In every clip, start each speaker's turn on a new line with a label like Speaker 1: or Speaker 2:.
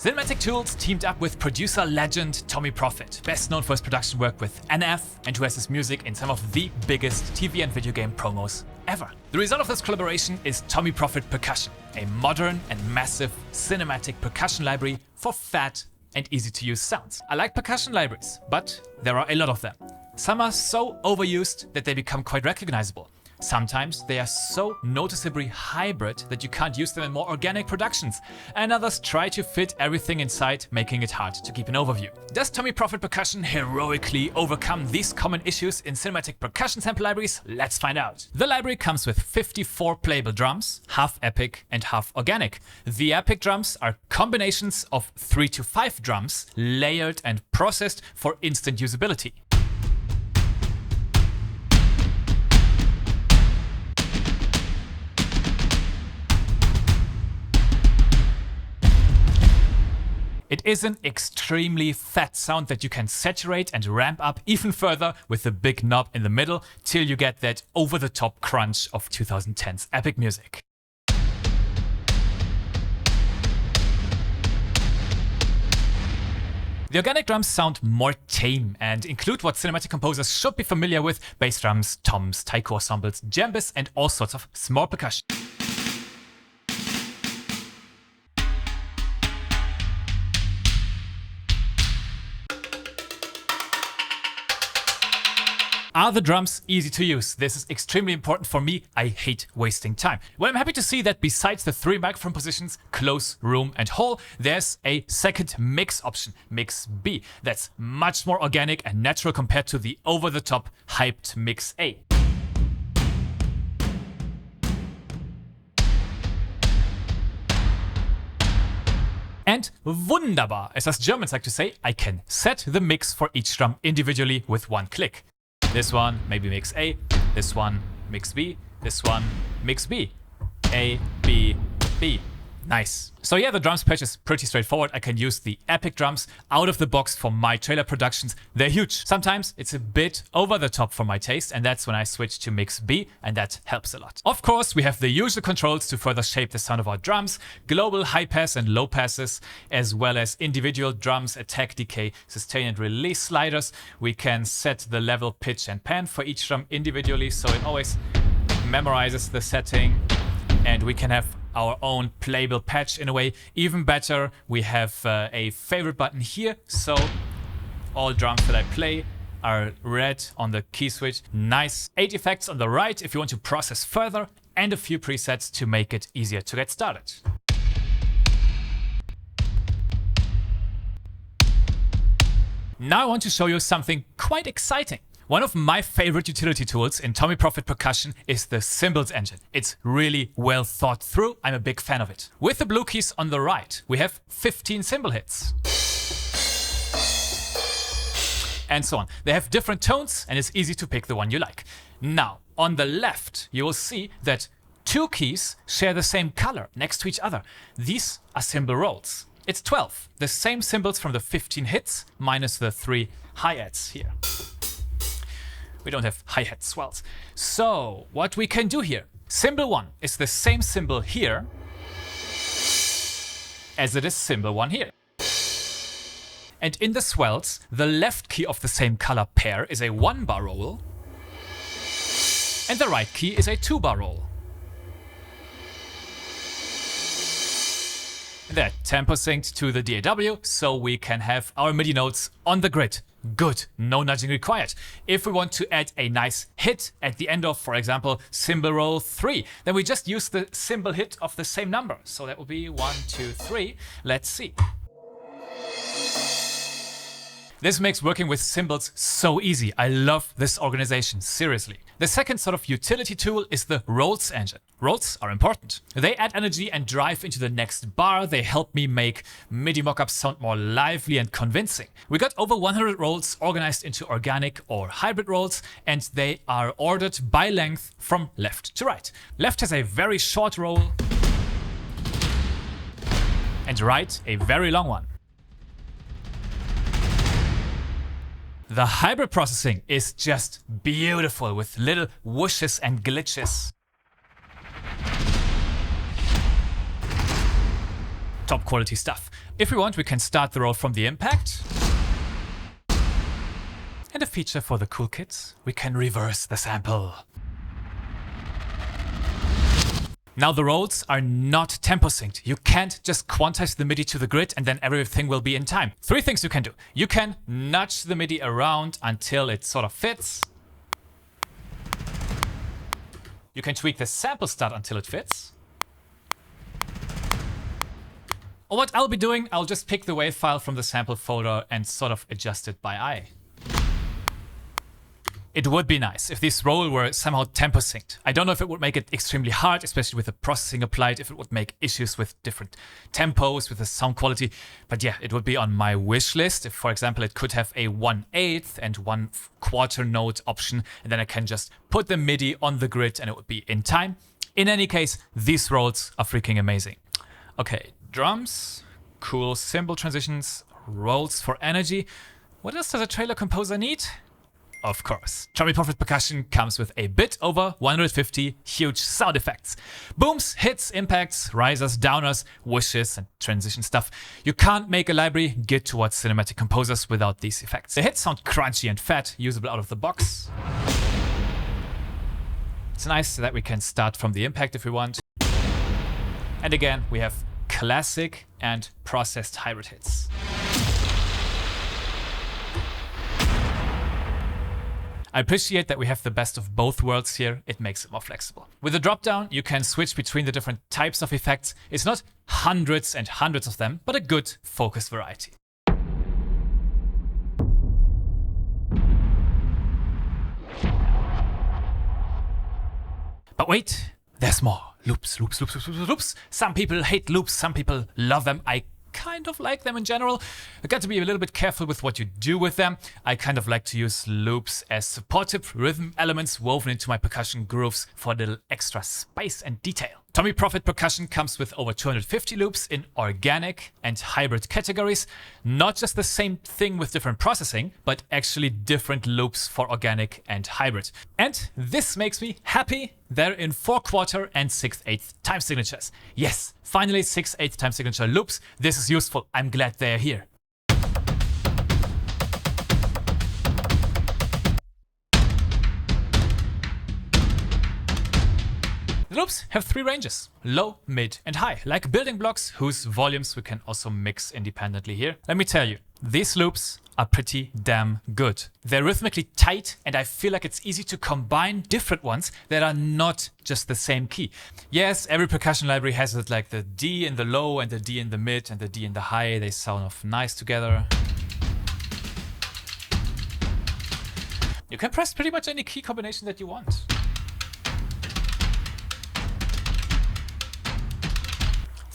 Speaker 1: Cinematic Tools teamed up with producer legend Tommee Profitt, best known for his production work with NF and who has his music in some of the biggest TV and video game promos ever. The result of this collaboration is Tommee Profitt Percussion, a modern and massive cinematic percussion library for fat and easy to use sounds. I like percussion libraries, but there are a lot of them. Some are so overused that they become quite recognizable. Sometimes they are so noticeably hybrid that you can't use them in more organic productions, and others try to fit everything inside, making it hard to keep an overview. Does Tommee Profitt Percussion heroically overcome these common issues in cinematic percussion sample libraries? Let's find out. The library comes with 54 playable drums, half epic and half organic. The epic drums are combinations of 3 to 5 drums, layered and processed for instant usability. It is an extremely fat sound that you can saturate and ramp up even further with the big knob in the middle till you get that over-the-top crunch of 2010's epic music. The organic drums sound more tame and include what cinematic composers should be familiar with: bass drums, toms, taiko ensembles, djembes and all sorts of small percussion. Are the drums easy to use? This is extremely important for me. I hate wasting time. Well, I'm happy to see that besides the 3 microphone positions, close, room and hall, there's a second mix option, Mix B. That's much more organic and natural compared to the over-the-top hyped Mix A. And wunderbar, as us Germans like to say, I can set the mix for each drum individually with one click. This one, maybe mix A, this one, mix B, this one, mix B. A, B, B. Nice. So yeah, the drums patch is pretty straightforward. I can use the epic drums out of the box for my trailer productions. They're huge. Sometimes it's a bit over the top for my taste, and that's when I switch to mix B, and that helps a lot. Of course, we have the usual controls to further shape the sound of our drums, global high pass and low passes, as well as individual drums, attack, decay, sustain and release sliders. We can set the level, pitch and pan for each drum individually, so it always memorizes the setting, and we can have our own playable patch in a way. Even better, we have a favorite button here, so all drums that I play are red on the key switch. Nice. 8 effects on the right if you want to process further, and a few presets to make it easier to get started. Now I want to show you something quite exciting. One of my favorite utility tools in Tommee Profitt Percussion is the Cymbals engine. It's really well thought through. I'm a big fan of it. With the blue keys on the right, we have 15 cymbal hits. And so on. They have different tones and it's easy to pick the one you like. Now, on the left, you will see that 2 keys share the same color next to each other. These are cymbal rolls. It's 12, the same cymbals from the 15 hits minus the 3 hi-hats here. We don't have hi-hat swells. So what we can do here, cymbal 1 is the same cymbal here as it is cymbal 1 here. And in the swells, the left key of the same color pair is a 1-bar roll, and the right key is a 2-bar roll. They're tempo synced to the DAW, so we can have our MIDI notes on the grid. Good, no nudging required. If we want to add a nice hit at the end of, for example, cymbal roll 3, then we just use the cymbal hit of the same number. So that will be 1, 2, 3. Let's see. This makes working with cymbals so easy. I love this organization, seriously. The second sort of utility tool is the rolls engine. Rolls are important. They add energy and drive into the next bar. They help me make MIDI mockups sound more lively and convincing. We got over 100 rolls organized into organic or hybrid rolls, and they are ordered by length from left to right. Left has a very short roll, and right a very long one. The hybrid processing is just beautiful with little whooshes and glitches. Top quality stuff. If we want, we can start the roll from the impact. And a feature for the cool kids, we can reverse the sample. Now the rolls are not tempo synced. You can't just quantize the MIDI to the grid and then everything will be in time. 3 things you can do. You can nudge the MIDI around until it sort of fits. You can tweak the sample start until it fits. Or what I'll be doing, I'll just pick the wave file from the sample folder and sort of adjust it by eye. It would be nice if this roll were somehow tempo synced. I don't know if it would make it extremely hard, especially with the processing applied, if it would make issues with different tempos, with the sound quality. But yeah, it would be on my wish list. If, for example, it could have a 1/8 and 1/4 note option, and then I can just put the MIDI on the grid and it would be in time. In any case, these rolls are freaking amazing. Okay, drums, cool cymbal transitions, rolls for energy. What else does a trailer composer need? Of course, Tommee Profitt Percussion comes with a bit over 150 huge sound effects. Booms, hits, impacts, risers, downers, whooshes, and transition stuff. You can't make a library geared towards cinematic composers without these effects. The hits sound crunchy and fat, usable out of the box. It's nice that we can start from the impact if we want. And again, we have classic and processed hybrid hits. I appreciate that we have the best of both worlds here. It makes it more flexible. With the drop-down, you can switch between the different types of effects. It's not hundreds and hundreds of them, but a good focused variety. But wait, there's more. Loops, loops, loops, loops, loops, loops. Some people hate loops, some people love them. I kind of like them in general. You got to be a little bit careful with what you do with them. I kind of like to use loops as supportive rhythm elements woven into my percussion grooves for a little extra spice and detail. Tommee Profitt Percussion comes with over 250 loops in organic and hybrid categories. Not just the same thing with different processing, but actually different loops for organic and hybrid. And this makes me happy. They're in 4/4 and 6/8 time signatures. Yes, finally 6/8 time signature loops. This is useful. I'm glad they're here. The loops have 3 ranges, low, mid, and high, like building blocks whose volumes we can also mix independently here. Let me tell you, these loops are pretty damn good. They're rhythmically tight, and I feel like it's easy to combine different ones that are not just the same key. Yes, every percussion library has it, like the D in the low and the D in the mid and the D in the high. They sound off nice together. You can press pretty much any key combination that you want.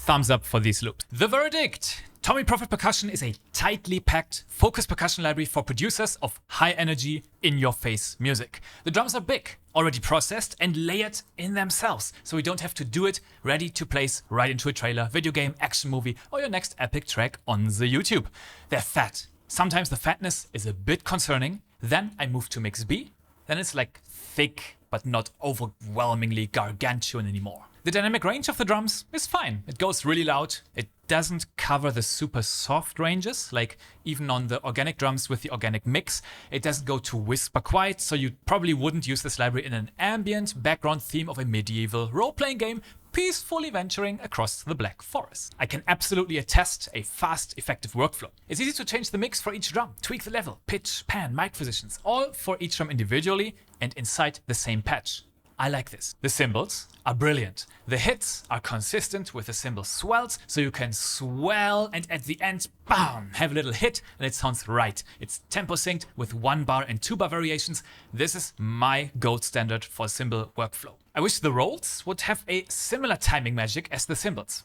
Speaker 1: Thumbs up for these loops. The verdict! Tommee Profitt Percussion is a tightly packed, focused percussion library for producers of high energy, in-your-face music. The drums are big, already processed and layered in themselves, so we don't have to do it, ready to place right into a trailer, video game, action movie, or your next epic track on the YouTube. They're fat. Sometimes the fatness is a bit concerning. Then I move to mix B. Then it's like thick, but not overwhelmingly gargantuan anymore. The dynamic range of the drums is fine. It goes really loud. It doesn't cover the super soft ranges, like even on the organic drums with the organic mix. It doesn't go to whisper quiet, so you probably wouldn't use this library in an ambient background theme of a medieval role-playing game peacefully venturing across the Black Forest. I can absolutely attest a fast, effective workflow. It's easy to change the mix for each drum, tweak the level, pitch, pan, mic positions, all for each drum individually and inside the same patch. I like this. The cymbals are brilliant. The hits are consistent with the cymbal swells, so you can swell and at the end, bam, have a little hit and it sounds right. It's tempo synced with 1-bar and 2-bar variations. This is my gold standard for cymbal workflow. I wish the rolls would have a similar timing magic as the cymbals,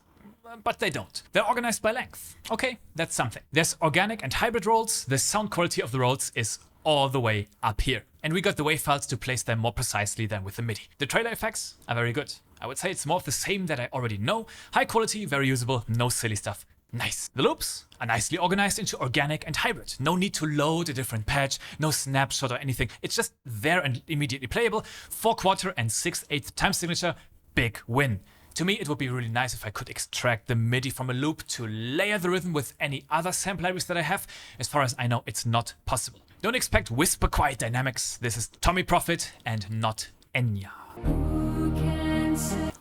Speaker 1: but they don't. They're organized by length. Okay, that's something. There's organic and hybrid rolls. The sound quality of the rolls is all the way up here. And we got the wave files to place them more precisely than with the MIDI. The trailer effects are very good. I would say it's more of the same that I already know. High quality, very usable, no silly stuff. Nice. The loops are nicely organized into organic and hybrid. No need to load a different patch, no snapshot or anything. It's just there and immediately playable. 4/4 and 6/8 time signature, big win. To me, it would be really nice if I could extract the MIDI from a loop to layer the rhythm with any other sample libraries that I have. As far as I know, it's not possible. Don't expect whisper quiet dynamics. This is Tommee Profitt and not Enya.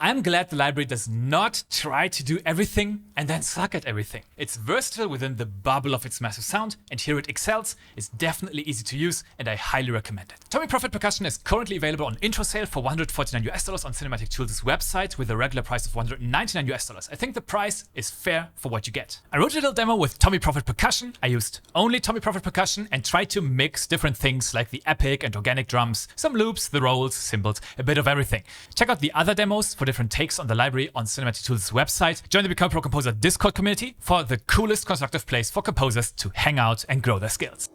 Speaker 1: I'm glad the library does not try to do everything and then suck at everything. It's versatile within the bubble of its massive sound, and here it excels. It's definitely easy to use, and I highly recommend it. Tommee Profitt Percussion is currently available on intro sale for $149 on Cinematic Tools' website with a regular price of $199. I think the price is fair for what you get. I wrote a little demo with Tommee Profitt Percussion. I used only Tommee Profitt Percussion and tried to mix different things like the epic and organic drums, some loops, the rolls, cymbals, a bit of everything. Check out the other demos for different takes on the library on Cinematic Tools' website. Join the Become Pro Composer Discord community for the coolest constructive place for composers to hang out and grow their skills.